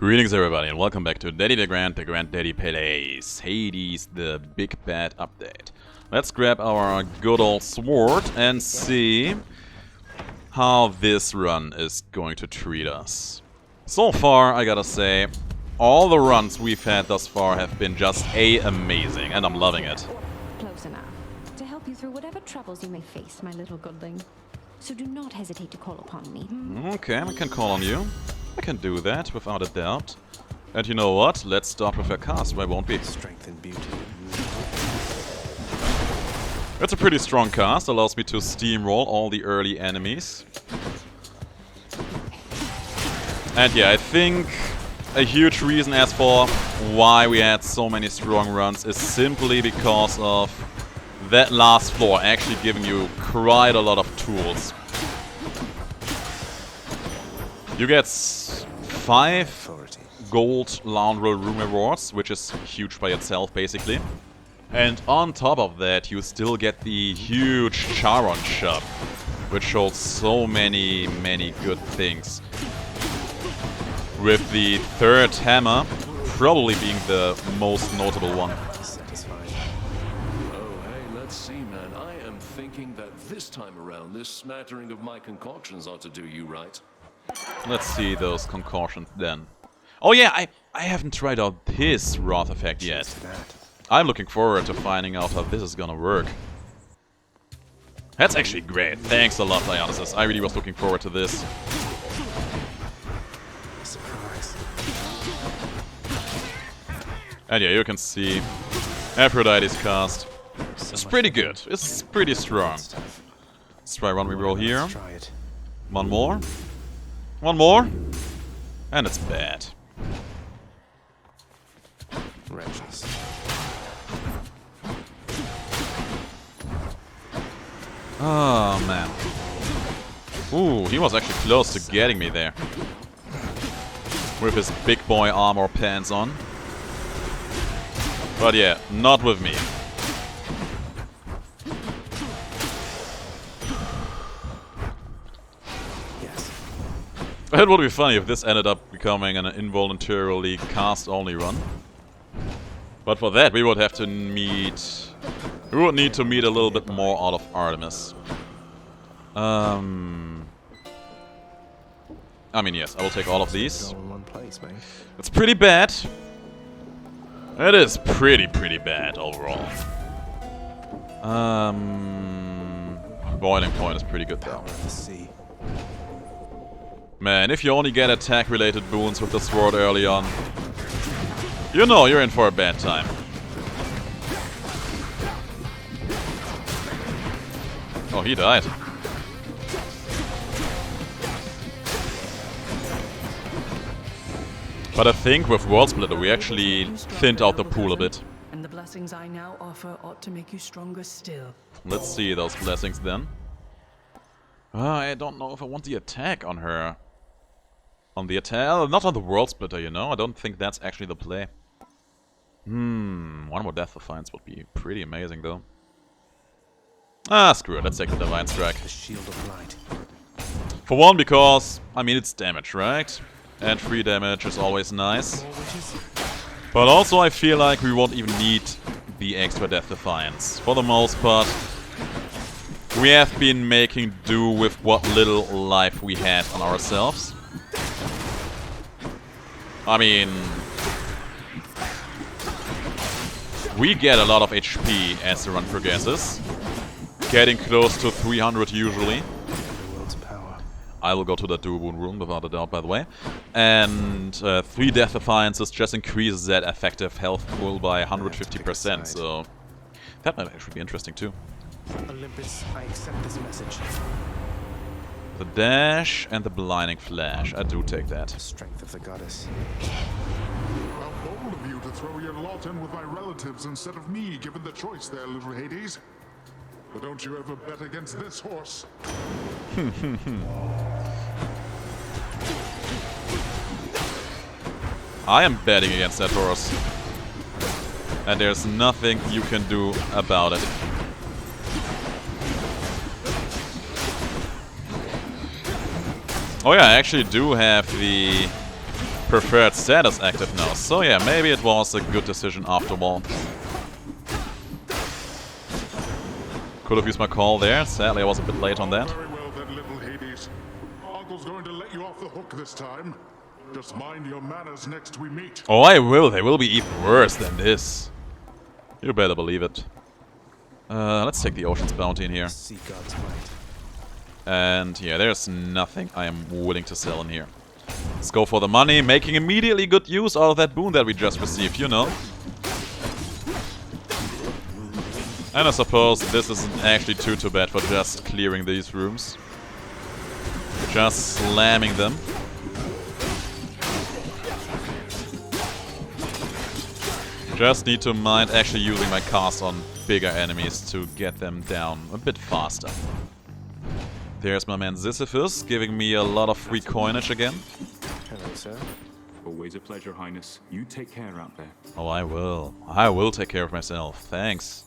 Greetings everybody and welcome back to Daddy DeGrand, DeGrand Daddy Plays Hades, the Big Bad Update. Let's grab our good old sword and see how this run is going to treat us. So far, I gotta say, all the runs we've had thus far have been just amazing, and I'm loving it. Close enough. To help you through whatever troubles you may face, my little goodling. So do not hesitate to call upon me. Okay, I can call on you. I can do that, without a doubt. And you know what? Let's start with a cast, why won't we? Strength and beauty. It's a pretty strong cast, allows me to steamroll all the early enemies. And yeah, I think a huge reason as for why we had so many strong runs is simply because of that last floor actually giving you quite a lot of tools. You get 5 gold laundry room rewards, which is huge by itself, basically. And on top of that, you still get the huge Charon shop, which shows so many good things. With the third hammer probably being the most notable one. Oh, hey, let's see, man. I am thinking that this time around, this smattering of my concoctions ought to do you right. Let's see those concoctions then. Oh yeah, I haven't tried out his Wrath effect yet. I'm looking forward to finding out how this is gonna work. That's actually great. Thanks a lot, Dionysus. I really was looking forward to this. Surprise. And yeah, you can see Aphrodite's cast. It's pretty good. It's pretty strong. Let's try one reroll here. Let's try it. One more. One more. And it's bad. Wretches. Oh, man. Ooh, he was actually close to getting me there. With his big boy armor pants on. But yeah, not with me. Yes. It would be funny if this ended up becoming an involuntarily cast-only run. But for that, we would have to meet... We would need to meet a little bit more out of Artemis. I mean, yes, I will take all of these. All in one place, mate. It's pretty bad. It is pretty bad overall. Boiling point is pretty good though. Power of the sea. Man, if you only get attack-related boons with the sword early on, you know you're in for a bad time. Oh, he died. But I think with World Splitter we actually thinned out the pool a bit. And the blessings I now offer ought to make you stronger still. Let's see those blessings then. I don't know if I want the attack on her. On the attack? Not on the World Splitter, you know? I don't think that's actually the play. One more Death Defiance would be pretty amazing though. Ah, screw it. Let's take the Divine Strike. The shield of light. For one, because, I mean, it's damage, right? And free damage is always nice. More witches? But also I feel like we won't even need the extra Death Defiance. For the most part, we have been making do with what little life we had on ourselves. I mean... we get a lot of HP as the run progresses. Getting close to 300 usually. The world's power. I will go to the Duoboon room without a doubt, by the way. And 3 Death Defiances just increases that effective health pool by 150%, so that might actually be interesting too. Olympus, I accept this message. The dash and the blinding flash. I do take that. The strength of the goddess. How bold of you to throw your lot in with my relatives instead of me, given the choice there, little Hades. But don't you ever bet against this horse. I am betting against that horse. And there's nothing you can do about it. Oh yeah, I actually do have the preferred status active now. So yeah, maybe it was a good decision after all. Could have used my call there. Sadly, I was a bit late on that. Very well then, little Hades. Uncle's going to let you off the hook this time. Just mind your manners next we meet. Oh, I will. They will be even worse than this. You better believe it. Let's take the Ocean's Bounty in here. See God's might. And yeah, there's nothing I am willing to sell in here. Let's go for the money, making immediately good use out of that boon that we just received, you know. And I suppose this isn't actually too bad for just clearing these rooms. Just slamming them. Just need to mind actually using my cast on bigger enemies to get them down a bit faster. There's my man Sisyphus, giving me a lot of free coinage again. Hello, sir. Always a pleasure, Highness. You take care out there. Oh, I will. I will take care of myself. Thanks.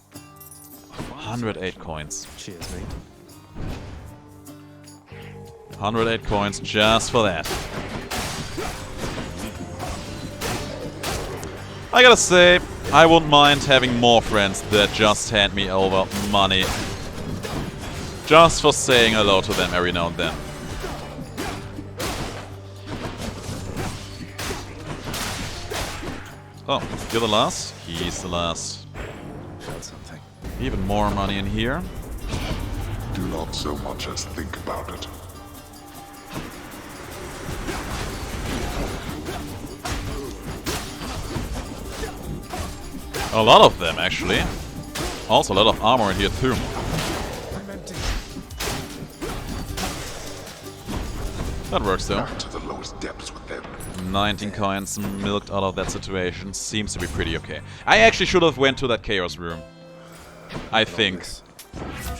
108 coins. Cheers, mate. 108 coins just for that. I gotta say, I wouldn't mind having more friends that just hand me over money. Just for saying hello to them every now and then. Oh, you're the last? He's the last. Felt something. Even more money in here. Do not so much as think about it. A lot of them, actually. Also a lot of armor in here, too. That works, though. Back to the lowest depths with them. 19 coins milked out of that situation. Seems to be pretty okay. I actually should have went to that chaos room. I think. This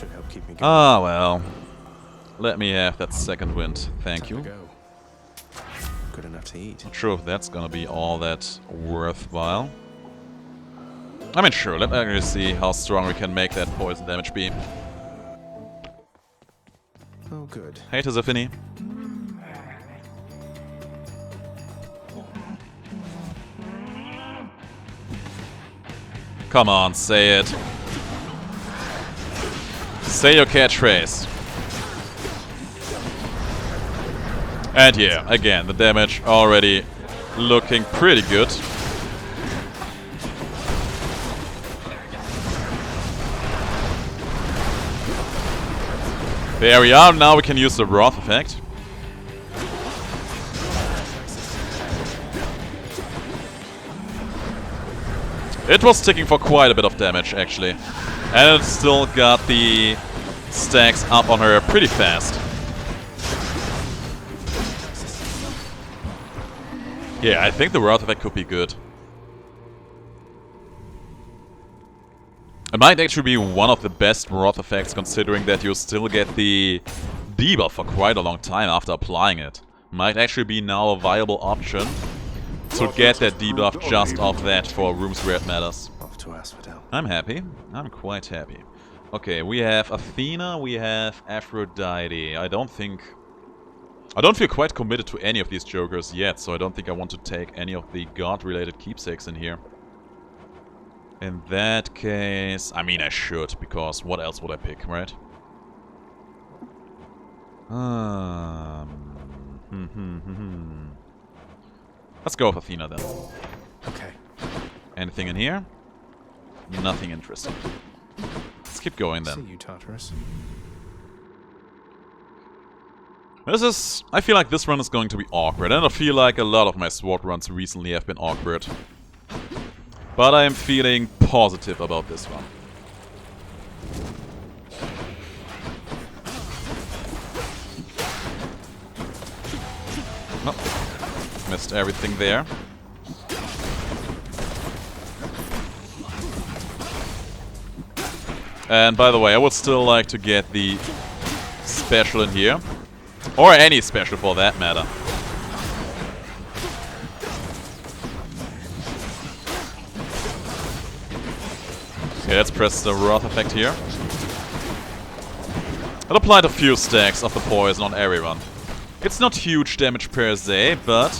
should help keep me going. Ah, well. Let me have that second wind. Thank Time you. to go. Good enough to eat. Not sure if that's gonna be all that worthwhile. I mean, sure, let me actually see how strong we can make that poison damage be. Oh, good. Hey, Tizafini. Come on, say it. Say your catchphrase. And yeah, again, the damage already looking pretty good. There we are, now we can use the Wrath effect. It was ticking for quite a bit of damage, actually. And it still got the stacks up on her pretty fast. Yeah, I think the Wrath effect could be good. It might actually be one of the best Wrath effects, considering that you still get the debuff for quite a long time after applying it. Might actually be now a viable option to get that debuff just off that for rooms where it matters. Off to Asphodel. I'm happy. I'm quite happy. Okay, we have Athena, we have Aphrodite. I don't feel quite committed to any of these jokers yet, so I don't think I want to take any of the god-related keepsakes in here. In that case, I mean I should, because what else would I pick, right? Let's go with Athena then. Okay. Anything in here? Nothing interesting. Let's keep going See then. you, Tartarus. I feel like this run is going to be awkward, and I feel like a lot of my sword runs recently have been awkward. But I am feeling positive about this one. Nope. Missed everything there. And by the way, I would still like to get the special in here. Or any special for that matter. Okay, let's press the Wrath effect here. It applied a few stacks of the poison on everyone. It's not huge damage per se, but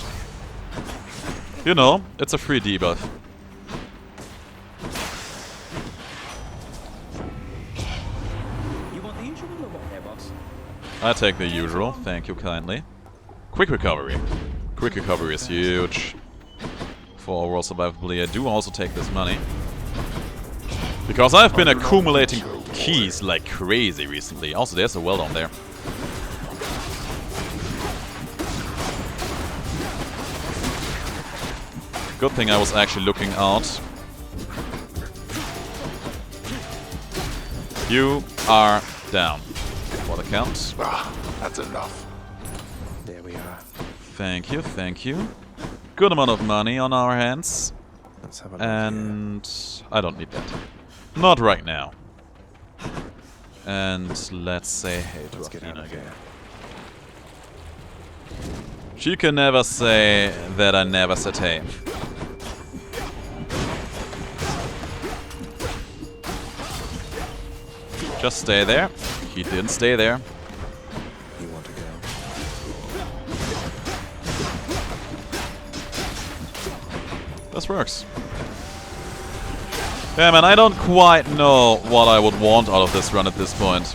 You know, it's a free debuff. You want the usual or what there, boss? I take the usual, thank you kindly. Quick recovery. Quick recovery is huge. For overall survivability, I do also take this money. Because I've been accumulating keys like crazy recently. Also, there's a well down there. Good thing I was actually looking out. You are down. For the count. That's enough. There we are. Thank you, thank you. Good amount of money on our hands. Let's have a look here. And I don't need that. Not right now. And let's say hey to Let's get out Athena of again. here. She can never say that I never said hey. Just stay there. He didn't stay there. You want to go? This works. Yeah, man, I don't quite know what I would want out of this run at this point.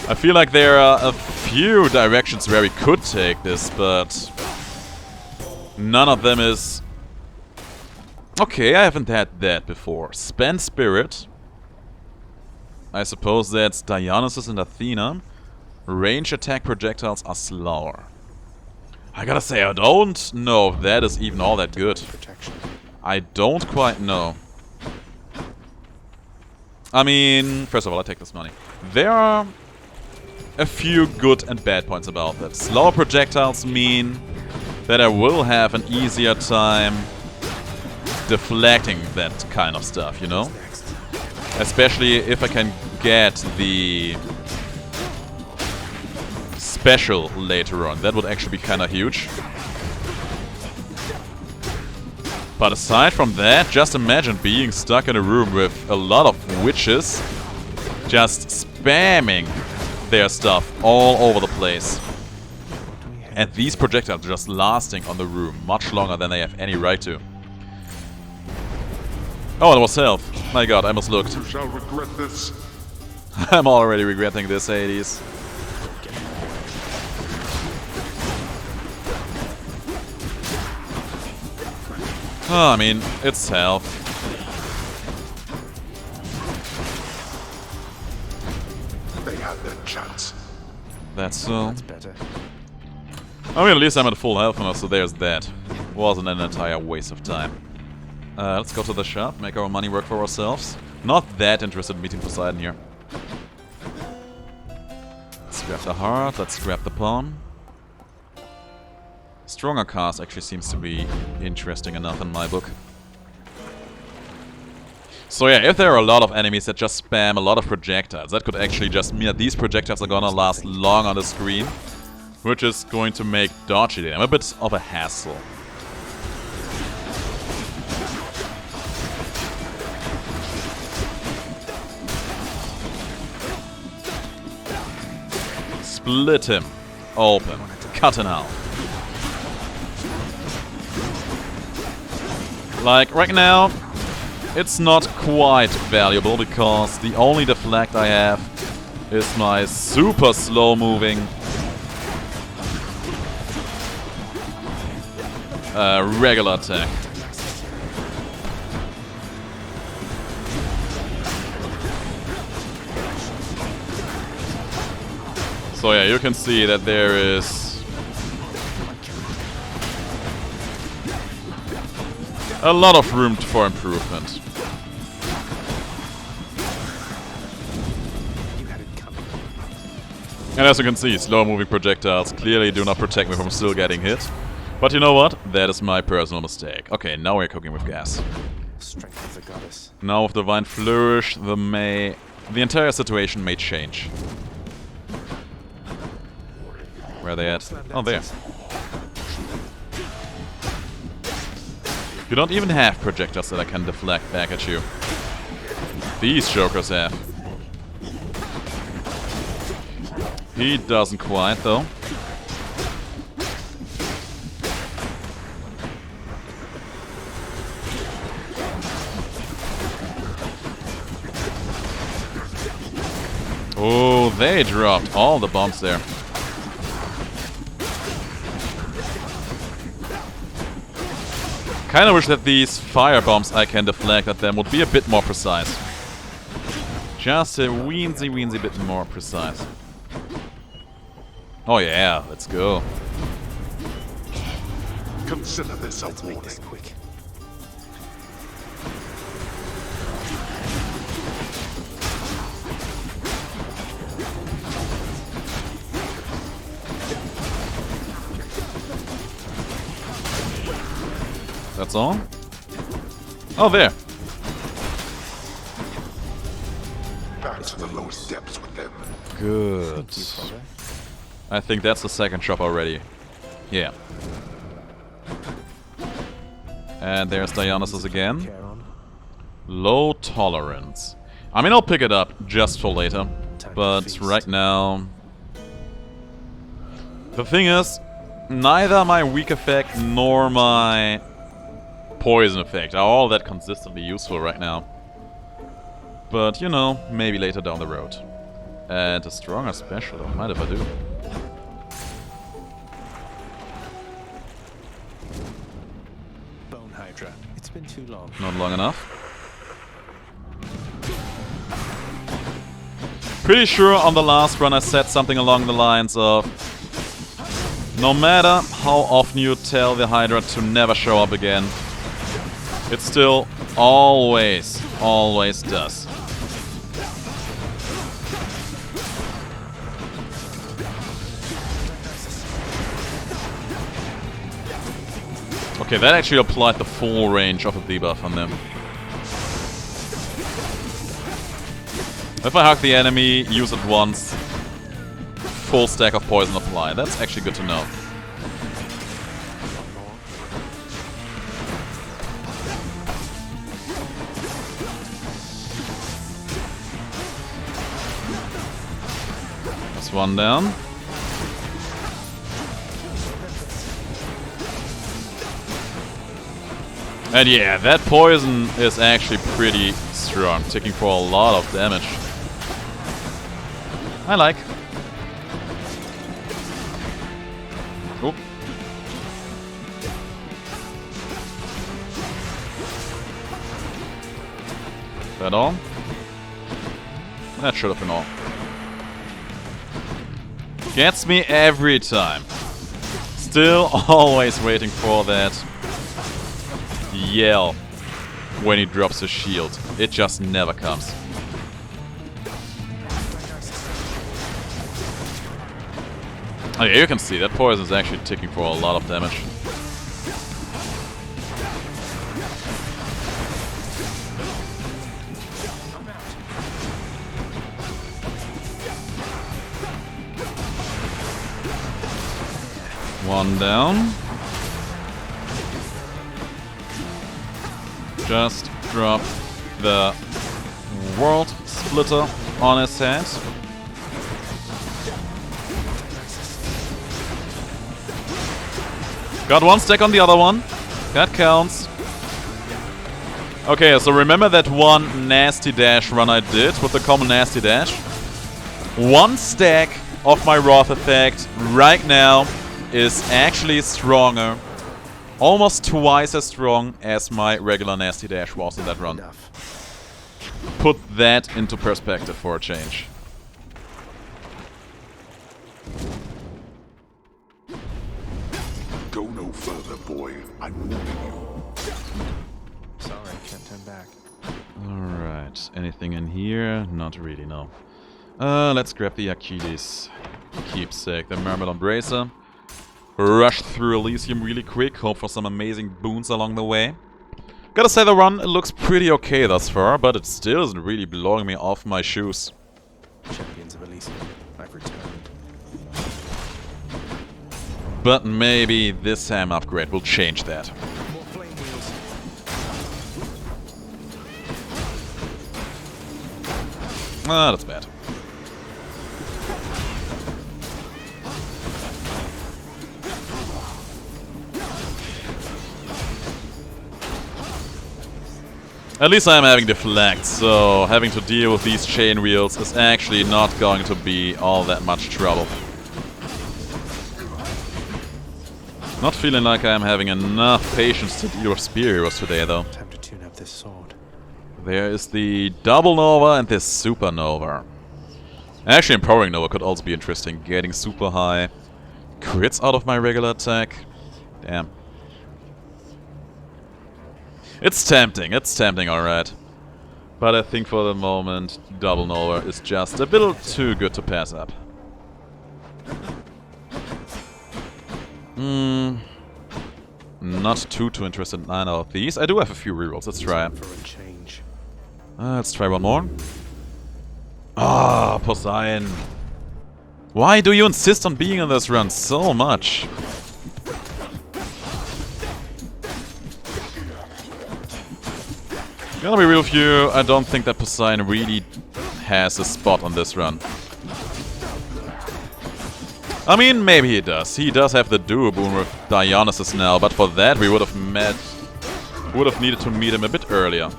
I feel like there are a few directions where we could take this, but none of them is... Okay, I haven't had that before. Spend Spirit. I suppose that's Dionysus and Athena. Range attack projectiles are slower. I gotta say, I don't know if that is even all that good. Protection. I don't quite know. I mean, first of all, I take this money. There are a few good and bad points about that. Slower projectiles mean that I will have an easier time deflecting that kind of stuff, you know? Especially if I can get the special later on. That would actually be kind of huge. But aside from that, just imagine being stuck in a room with a lot of witches just spamming their stuff all over the place. And these projectiles just lasting on the room much longer than they have any right to. Oh, it was health. My god, I almost looked. You shall regret this. I'm already regretting this, Hades. Oh, I mean, it's health. They had their chance. That's so. That's better. I mean, at least I'm at full health now, so there's that. Wasn't an entire waste of time. Let's go to the shop, make our money work for ourselves. Not that interested in meeting Poseidon here. Let's grab the heart, let's grab the pawn. Stronger cast actually seems to be interesting enough in my book. So yeah, if there are a lot of enemies that just spam a lot of projectiles, that could actually just mean that these projectiles are gonna last long on the screen, which is going to make dodging them a bit of a hassle. Split him open, cut in half. Like, right now, it's not quite valuable, because the only deflect I have is my super slow-moving regular attack. So yeah, you can see that there is a lot of room for improvement. And as you can see, slow-moving projectiles clearly do not protect me from still getting hit. But you know what? That is my personal mistake. Okay, now we're cooking with gas. Strength of the goddess. Now with Divine Flourish, the entire situation may change. Where are they at? Oh, there. You don't even have projectiles that I can deflect back at you. These jokers have. He doesn't quite, though. They dropped all the bombs there. Kinda wish that these fire bombs I can deflect at them would be a bit more precise. Just a weensy bit more precise. Oh yeah, let's go. Consider this a Let's make warning. this quick. That's all? Oh, there. Back to the lowest depths with them. Good. I think that's the second shop already. Yeah. And there's Dionysus again. Care on. Low tolerance. I mean, I'll pick it up just for later. Time to But feast. right now... The thing is, neither my weak effect nor my poison effect are all that consistently useful right now. But, you know, maybe later down the road. And a stronger special, don't mind if I do. Bone Hydra. It's been too long. Not long enough. Pretty sure on the last run I said something along the lines of no matter how often you tell the Hydra to never show up again, it still always does. Okay, that actually applied the full range of a debuff on them. If I hug the enemy, use it once, full stack of poison apply. That's actually good to know. That's one down. And yeah, that poison is actually pretty strong, ticking for a lot of damage. I like. Oop. That all? That should have been all. Gets me every time. Still always waiting for that yell when he drops his shield. It just never comes. Oh yeah, you can see that poison is actually ticking for a lot of damage. One down. Just drop the World Splitter on his head. Got one stack on the other one. That counts. Okay, so remember that one nasty dash run I did with the common nasty dash? One stack of my Wrath effect right now is actually stronger. Almost twice as strong as my regular nasty dash was in that run. Enough. Put that into perspective for a change. Go no further, boy. I'm warning you. Sorry, can't turn back. Alright, anything in here? Not really, no. Let's grab the Achilles keepsake, the Myrmidon Bracer. Rush through Elysium really quick, hope for some amazing boons along the way. Gotta say the run looks pretty okay thus far, but it still isn't really blowing me off my shoes. Champions of Elysium, I've returned. But maybe this Sam upgrade will change that. More flame wheels. Ah, that's bad. At least I'm having deflect, so having to deal with these chain wheels is actually not going to be all that much trouble. Not feeling like I'm having enough patience to deal with spear heroes today, though. Time to tune up this sword. There is the double nova and this supernova. Actually, empowering nova could also be interesting. Getting super high crits out of my regular attack. Damn. It's tempting, alright. But I think for the moment, double nova is just a little too good to pass up. Not too interested in either of these. I do have a few rerolls, let's try. For a change. Let's try one more. Ah, Poseidon. Why do you insist on being in this run so much? Gonna be real with you, I don't think that Poseidon really has a spot on this run. I mean, maybe he does. He does have the duo boon with Dionysus now, but for that we would have needed to meet him a bit earlier.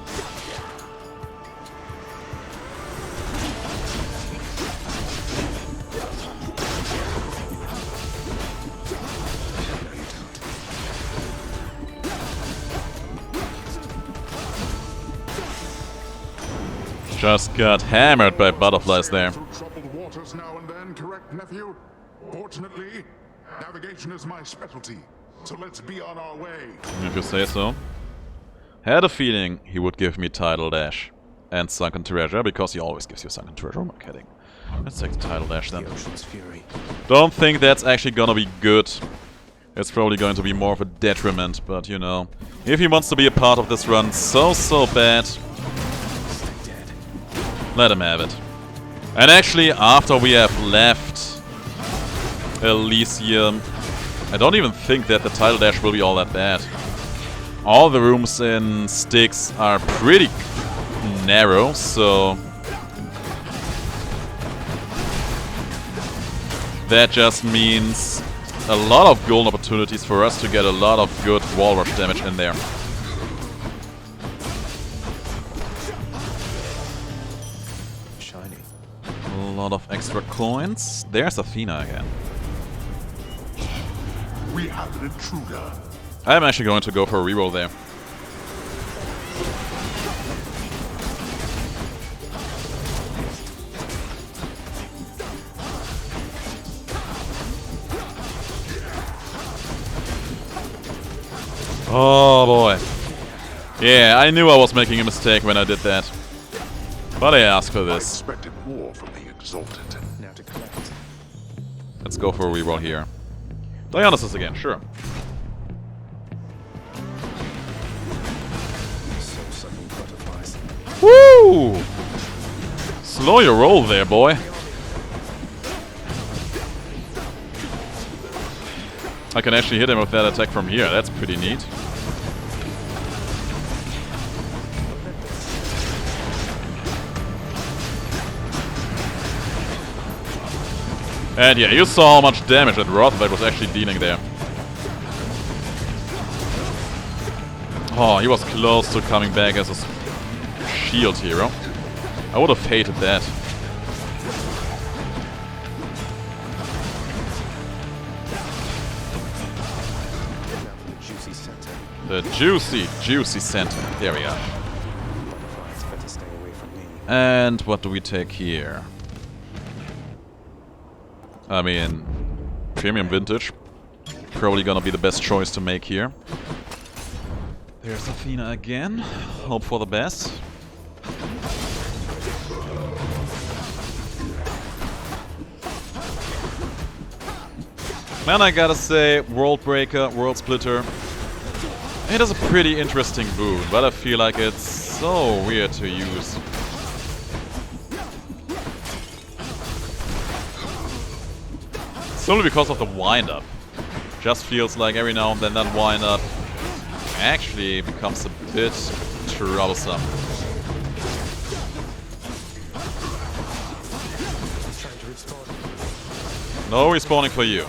Just got hammered by butterflies there. Through troubled waters now and then, correct, nephew? Fortunately, navigation is my specialty, so let's be on our way. If you say so. Had a feeling he would give me Tidal Dash and Sunken Treasure, because he always gives you Sunken Treasure, I'm not kidding. Let's take the Tidal Dash then. The ocean's fury. Don't think that's actually gonna be good. It's probably going to be more of a detriment, but you know. If he wants to be a part of this run so bad, let him have it. And actually, after we have left Elysium, I don't even think that the Tidal Dash will be all that bad. All the rooms in Styx are pretty narrow, so that just means a lot of golden opportunities for us to get a lot of good wall rush damage in there. Shiny. A lot of extra coins. There's Athena again. We have an intruder. I'm actually going to go for a reroll there. Oh boy. Yeah, I knew I was making a mistake when I did that. But I asked for I this. expected more from the exalted. Now to collect. Let's go for a reroll here. Dionysus again, sure. Soul-sucking butterflies. Woo! Slow your roll there, boy. I can actually hit him with that attack from here. That's pretty neat. And yeah, you saw how much damage that Rothbite was actually dealing there. Oh, he was close to coming back as a shield hero. I would have hated that. The juicy center. There we are. Butterflies better stay away from me. And what do we take here? I mean, premium vintage. Probably gonna be the best choice to make here. There's Athena again. Hope for the best. Man, I gotta say, World Breaker, World Splitter, it is a pretty interesting boon, but I feel like it's so weird to use. Solely because of the wind-up. Just feels like every now and then that wind-up actually becomes a bit troublesome. No respawning for you.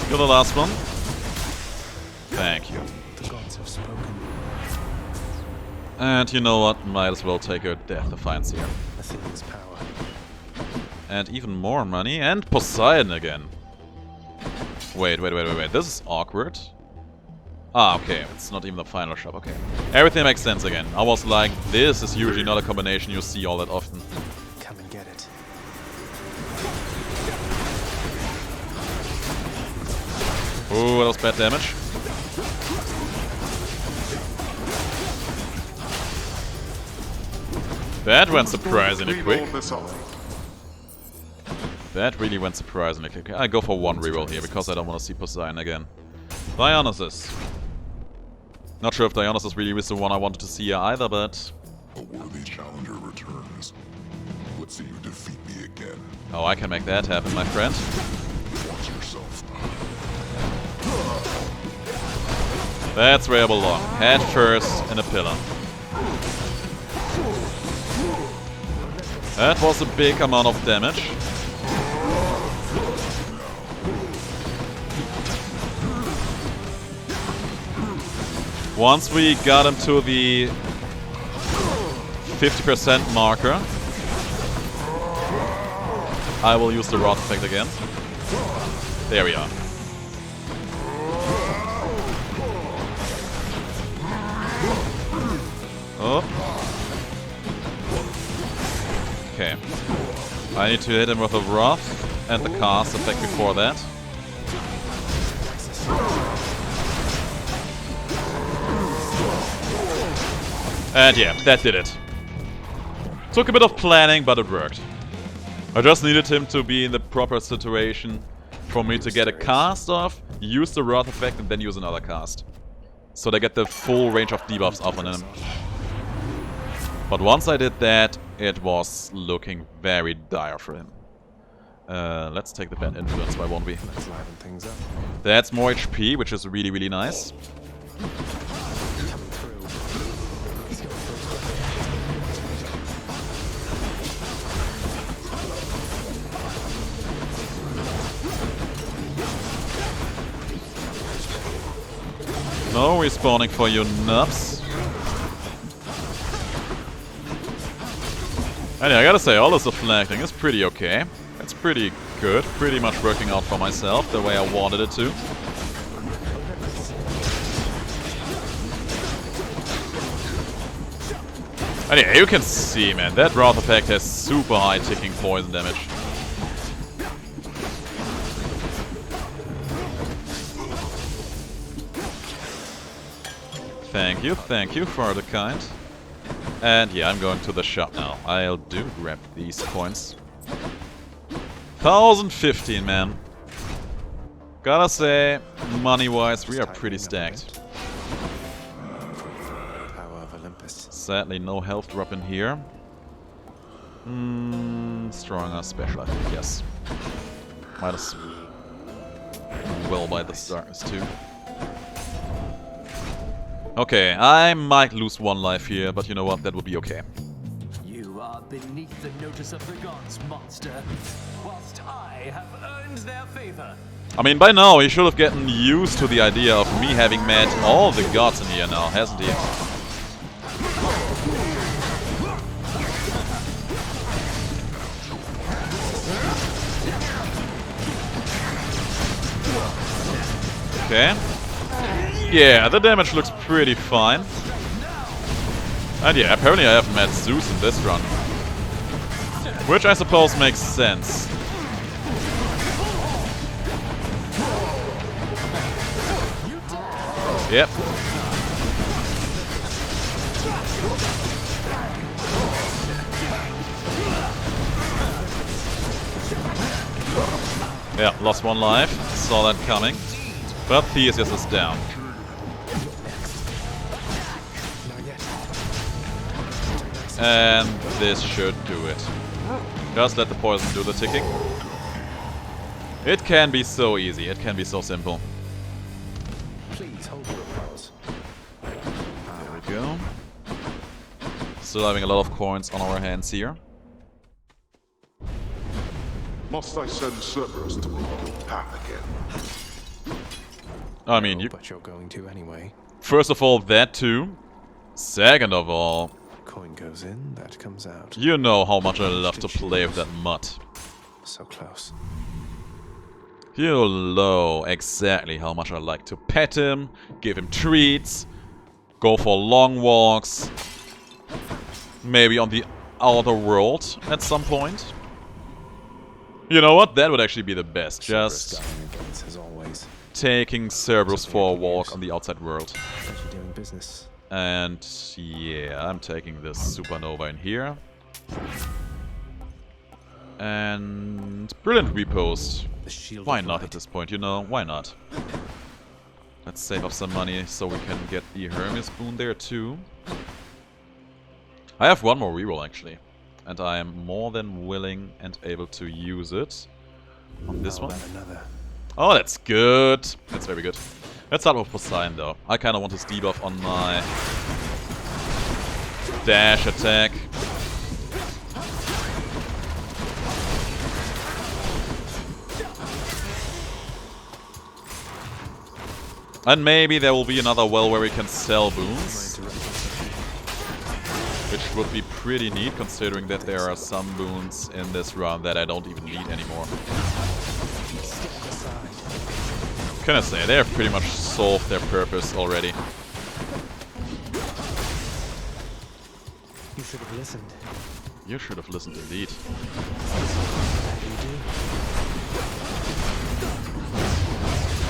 You're the last one. Thank you. The gods have spoken. And you know what? Might as well take a Death Defiance here. A thing's power. And even more money. And Poseidon again. Wait. This is awkward. Ah, okay. It's not even the final shop. Okay. Everything makes sense again. I was like, this is usually not a combination you see all that often. Come and get it. Ooh, that was bad damage. That went surprisingly quick. That really went surprisingly quick. I go for one reroll here because I don't want to see Poseidon again. Dionysus. Not sure if Dionysus really was the one I wanted to see here either, but... A worthy challenger returns. Let's see you defeat me again. Oh, I can make that happen, my friend. Watch yourself. That's where I belong. Head first in a pillar. That was a big amount of damage. Once we got him to the 50% marker, I will use the rod effect again. There we are. Oh. Okay. I need to hit him with a Wrath and the cast effect before that. And yeah, that did it. Took a bit of planning, but it worked. I just needed him to be in the proper situation for me to get a cast off, use the Wrath effect, and then use another cast. So they get the full range of debuffs off on him. But once I did that, it was looking very dire for him. Let's take the bad influence, why won't we? Let's liven things up. That's more HP, which is really, really nice. Coming through. Let's go for it. No respawning for you nubs. And yeah, I gotta say, all this deflecting is pretty okay. It's pretty good, pretty much working out for myself the way I wanted it to. And yeah, you can see, man, that Wrath effect has super high ticking poison damage. Thank you for the kind. And yeah, I'm going to the shop now. I'll do grab these coins. 1015, man. Gotta say, money-wise, we are pretty stacked. Power of Olympus. Sadly, no health drop in here. Stronger special, I think, yes. Might as well buy the stars too. Okay, I might lose one life here, but you know what, that would be okay. You are beneath the notice of the gods, monster, whilst I have earned their favor. I mean, by now he should have gotten used to the idea of me having met all the gods in here now, hasn't he? Okay. Yeah, the damage looks pretty fine. And yeah, apparently I haven't met Zeus in this run. Which I suppose makes sense. Yep. Yeah, lost one life. Saw that coming. But Theseus is down. And this should do it. Just let the poison do the ticking. It can be so easy, it can be so simple. Please hold your applause. There we go. Still having a lot of coins on our hands here. Must I send Cerberus to make your path again? I mean, you... But you're going to anyway. First of all, that too. Second of all... Coin goes in, that comes out. You know how much I love to play with that mutt. So close. You know exactly how much I like to pet him, give him treats, go for long walks, maybe on the outer world at some point. You know what? That would actually be the best. Just as always. taking Cerberus for a walk on the outside world. Pleasure doing business. And yeah, I'm taking this supernova in here. And brilliant repost. Why not at this point, you know? Why not? Let's save up some money so we can get the Hermes boon there too. I have one more reroll actually. And I am more than willing and able to use it on this one. Oh, that's good. That's very good. Let's start with Poseidon though. I kind of want his debuff on my dash attack. And maybe there will be another well where we can sell boons. Which would be pretty neat, considering that there are some boons in this run that I don't even need anymore. Can I say, they have pretty much solved their purpose already. You should have listened. You should have listened indeed.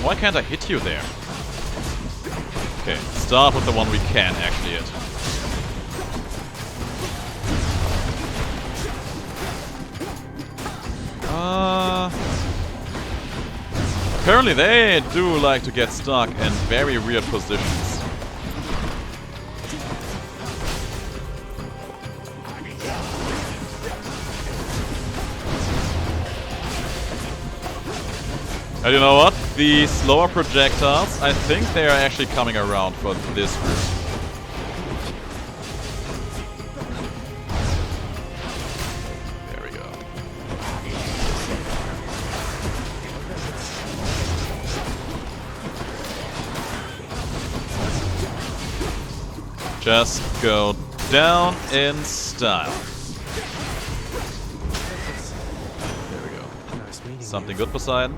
Why can't I hit you there? Okay, start with the one we can actually hit. Apparently they do like to get stuck in very weird positions. And you know what? The slower projectiles, I think they are actually coming around for this route. There we go. Just go down in style. There we go. Something good, Poseidon?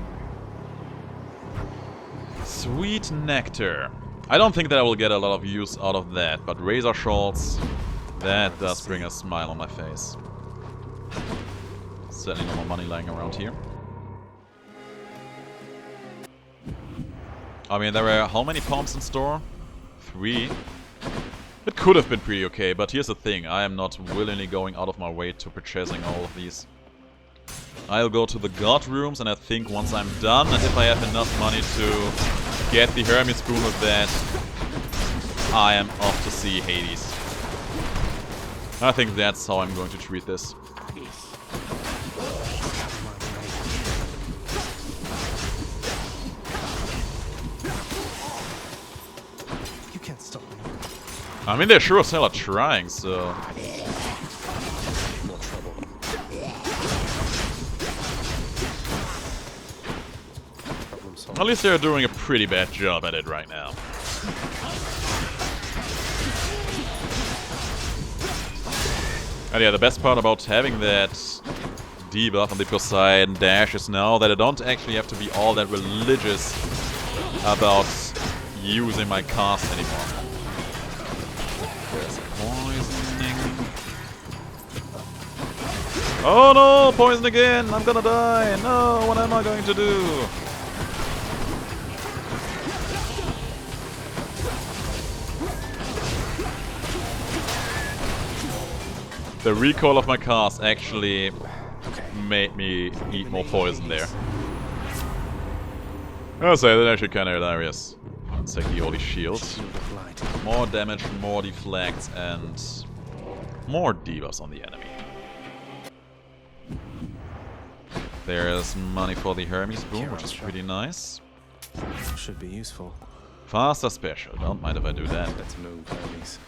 Sweet nectar. I don't think that I will get a lot of use out of that, but razor shorts, that does bring a smile on my face. Certainly no more money lying around here. I mean, there were how many pumps in store? 3. It could have been pretty okay, but here's the thing, I am not willingly going out of my way to purchasing all of these. I'll go to the god rooms, and I think once I'm done, and if I have enough money to get the Hermes spoon with that, I am off to see Hades. I think that's how I'm going to treat this. You can't stop me. I mean, they sure as hell are trying, so... At least they're doing a pretty bad job at it right now. And yeah, the best part about having that debuff on the Poseidon dash is now that I don't actually have to be all that religious about using my cast anymore. There's poisoning. Oh no! Poison again! I'm gonna die! No! What am I going to do? The recoil of my cast actually made me eat more poison there. I'll say that's actually kind of hilarious. Let's take the Holy Shield. More damage, more deflects, and more debuffs on the enemy. There's money for the Hermes boom, which is pretty nice. Should be useful. Faster special, don't mind if I do that. Let's move, Hermes.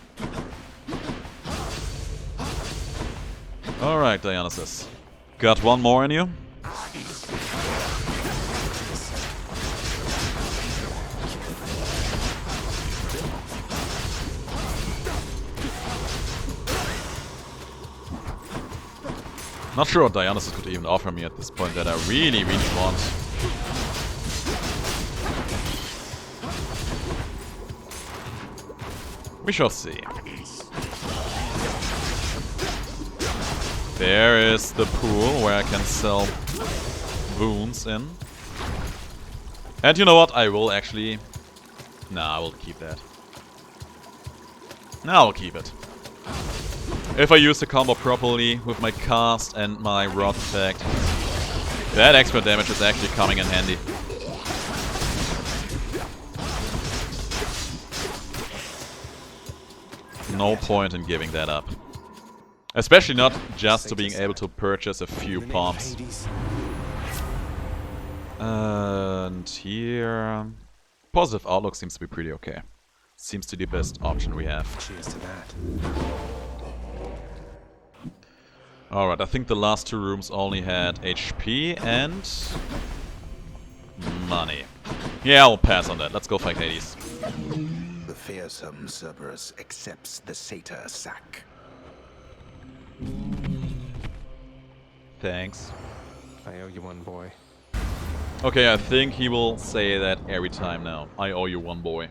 Alright, Dionysus. Got one more in you? Not sure what Dionysus could even offer me at this point that I really, really want. We shall see. There is the pool where I can sell wounds in. And you know what? I will actually... Nah, I will keep that. Nah, I'll keep it. If I use the combo properly with my cast and my rod effect, that extra damage is actually coming in handy. No point in giving that up. Especially not just to being able to purchase a few palms. And here... Positive outlook seems to be pretty okay. Seems to be the best option we have. Cheers to that. Alright, I think the last two rooms only had HP and... money. Yeah, I'll pass on that. Let's go fight Hades. The fearsome Cerberus accepts the satyr sack. Thanks. I owe you one, boy. Okay, I think he will say that every time now. I owe you one, boy.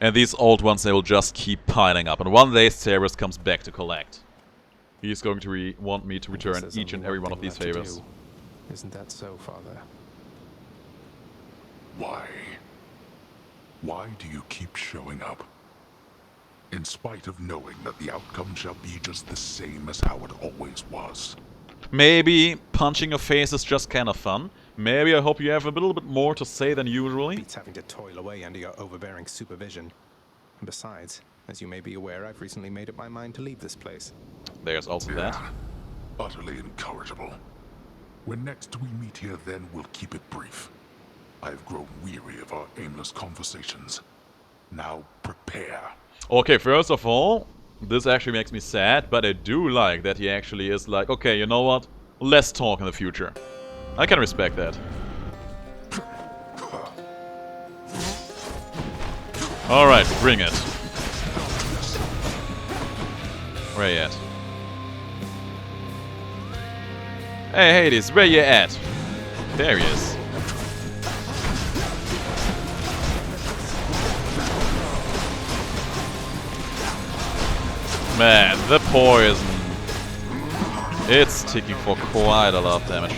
And these old ones, they will just keep piling up. And one day Cerberus comes back to collect. He's going to want me to return each and every one of these favors. Isn't that so, Father? Why? Why do you keep showing up? In spite of knowing that the outcome shall be just the same as how it always was. Maybe punching your face is just kind of fun. Maybe I hope you have a little bit more to say than usually. Beats having to toil away under your overbearing supervision. And besides, as you may be aware, I've recently made up my mind to leave this place. There's also that. Utterly incorrigible. When next we meet here, then we'll keep it brief. I've grown weary of our aimless conversations. Now prepare. Okay, first of all, this actually makes me sad, but I do like that he actually is like, okay, you know what? Let's talk in the future. I can respect that. Alright, bring it. Where you at? Hey Hades, where you at? There he is. Man, the poison. It's ticking for quite a lot of damage.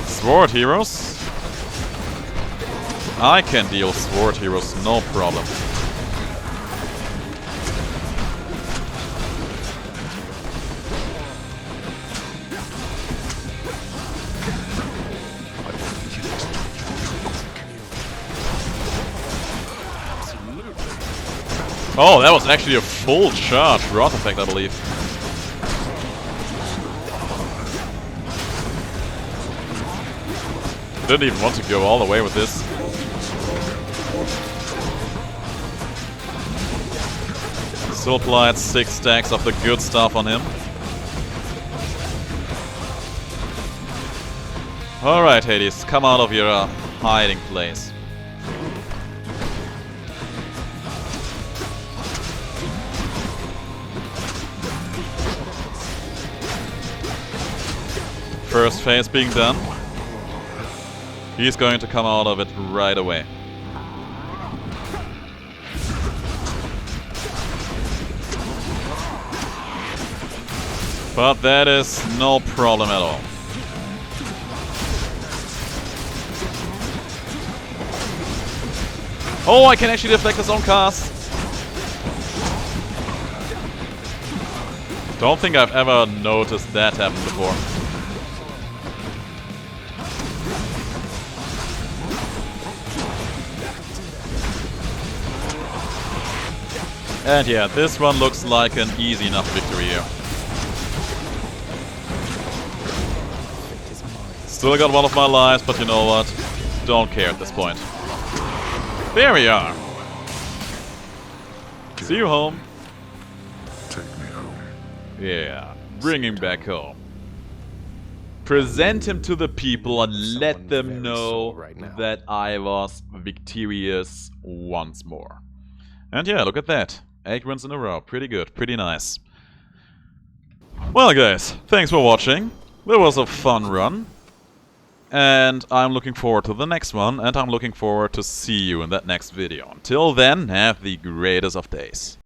Sword heroes? I can deal sword heroes, no problem. Oh, that was actually a full charge rod effect, I believe. Didn't even want to go all the way with this. Still applied 6 stacks of the good stuff on him. Alright, Hades, come out of your hiding place. First phase being done. He's going to come out of it right away. But that is no problem at all. Oh, I can actually deflect his own cast. Don't think I've ever noticed that happen before. And yeah, this one looks like an easy enough victory here. Still got one of my lives, but you know what? Don't care at this point. There we are! See you home. Take me home. Yeah, bring him back home. Present him to the people and let them know that I was victorious once more. And yeah, look at that. 8 wins in a row. Pretty good. Pretty nice. Well guys, thanks for watching. That was a fun run. And I'm looking forward to the next one, and I'm looking forward to see you in that next video. Until then, have the greatest of days.